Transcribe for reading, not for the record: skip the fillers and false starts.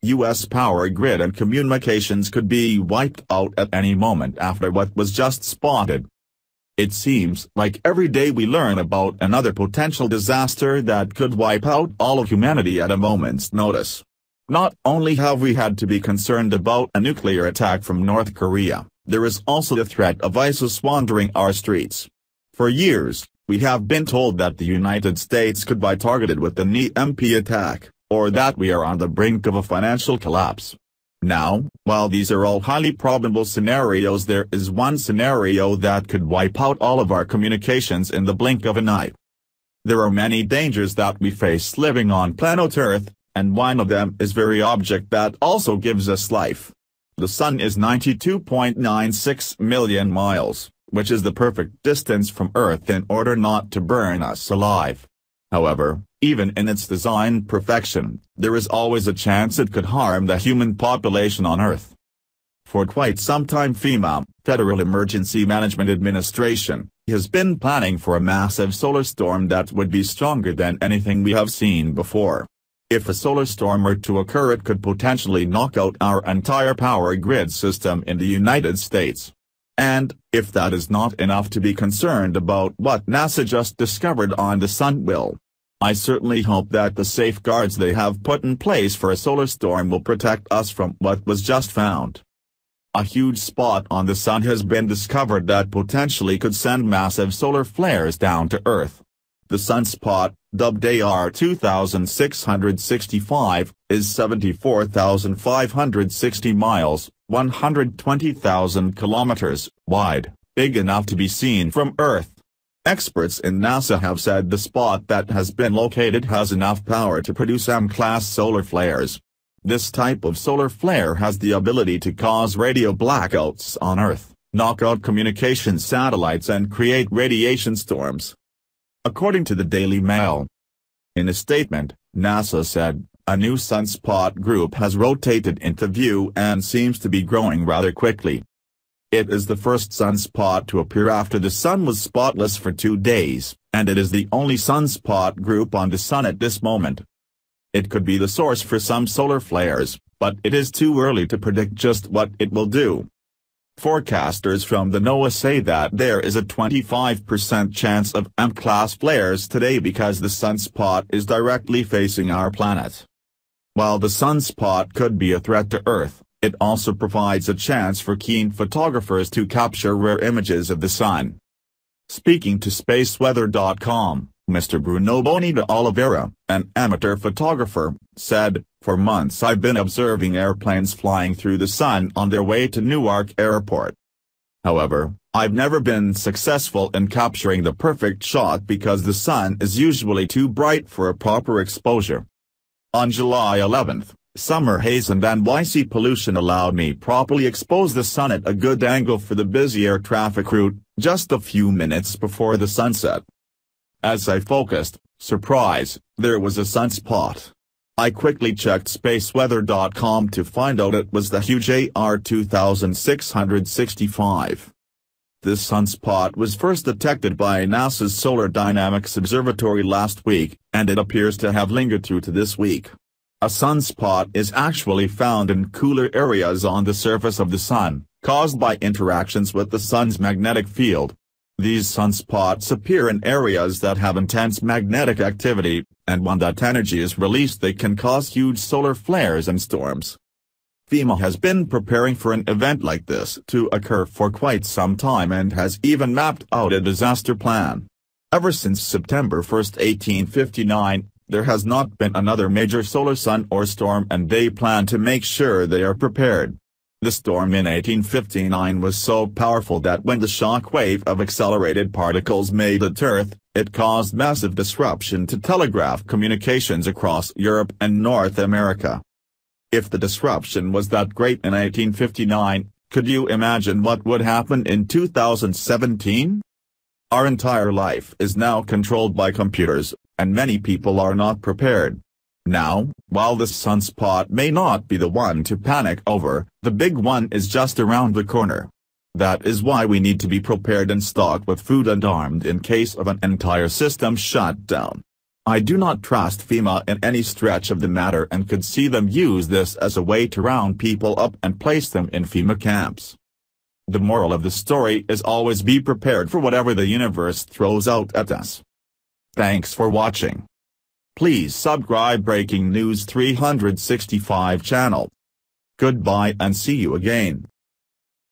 U.S. power grid and communications could be wiped out at any moment after what was just spotted. It seems like every day we learn about another potential disaster that could wipe out all of humanity at a moment's notice. Not only have we had to be concerned about a nuclear attack from North Korea, there is also the threat of ISIS wandering our streets. For years, we have been told that the United States could be targeted with an EMP attack, or that we are on the brink of a financial collapse. Now, while these are all highly probable scenarios, there is one scenario that could wipe out all of our communications in the blink of an eye. There are many dangers that we face living on planet Earth, and one of them is very object that also gives us life. The Sun is 92.96 million miles, which is the perfect distance from Earth in order not to burn us alive. However, even in its design perfection, there is always a chance it could harm the human population on Earth. For quite some time FEMA, Federal Emergency Management Administration, has been planning for a massive solar storm that would be stronger than anything we have seen before. If a solar storm were to occur, it could potentially knock out our entire power grid system in the United States. And, if that is not enough to be concerned about what NASA just discovered on the Sun will, I certainly hope that the safeguards they have put in place for a solar storm will protect us from what was just found. A huge spot on the Sun has been discovered that potentially could send massive solar flares down to Earth. The sunspot, dubbed AR 2665, is 74,560 miles, 120,000 kilometers, wide, big enough to be seen from Earth. Experts in NASA have said the spot that has been located has enough power to produce M-class solar flares. This type of solar flare has the ability to cause radio blackouts on Earth, knock out communication satellites and create radiation storms. According to the Daily Mail. In a statement, NASA said, a new sunspot group has rotated into view and seems to be growing rather quickly. It is the first sunspot to appear after the Sun was spotless for 2 days, and it is the only sunspot group on the Sun at this moment. It could be the source for some solar flares, but it is too early to predict just what it will do. Forecasters from the NOAA say that there is a 25% chance of M-class flares today because the sunspot is directly facing our planet. While the sunspot could be a threat to Earth, it also provides a chance for keen photographers to capture rare images of the Sun. Speaking to spaceweather.com, Mr. Bruno Bonita Oliveira, an amateur photographer, said, "For months I've been observing airplanes flying through the Sun on their way to Newark Airport. However, I've never been successful in capturing the perfect shot because the Sun is usually too bright for a proper exposure. On July 11th, summer haze and NYC pollution allowed me properly expose the Sun at a good angle for the busy air traffic route, just a few minutes before the sunset. As I focused, surprise, there was a sunspot. I quickly checked spaceweather.com to find out it was the huge AR 2665. This sunspot was first detected by NASA's Solar Dynamics Observatory last week, and it appears to have lingered through to this week. A sunspot is actually found in cooler areas on the surface of the Sun, caused by interactions with the Sun's magnetic field. These sunspots appear in areas that have intense magnetic activity, and when that energy is released they can cause huge solar flares and storms. FEMA has been preparing for an event like this to occur for quite some time and has even mapped out a disaster plan. Ever since September 1, 1859, there has not been another major solar sun or storm, and they plan to make sure they are prepared. The storm in 1859 was so powerful that when the shock wave of accelerated particles made it Earth, it caused massive disruption to telegraph communications across Europe and North America. If the disruption was that great in 1859, could you imagine what would happen in 2017? Our entire life is now controlled by computers, and many people are not prepared. Now, while this sunspot may not be the one to panic over, the big one is just around the corner. That is why we need to be prepared and stocked with food and armed in case of an entire system shutdown. I do not trust FEMA in any stretch of the matter and could see them use this as a way to round people up and place them in FEMA camps. The moral of the story is always be prepared for whatever the universe throws out at us. Thanks for watching. Please subscribe Breaking News 365 channel. Goodbye and see you again.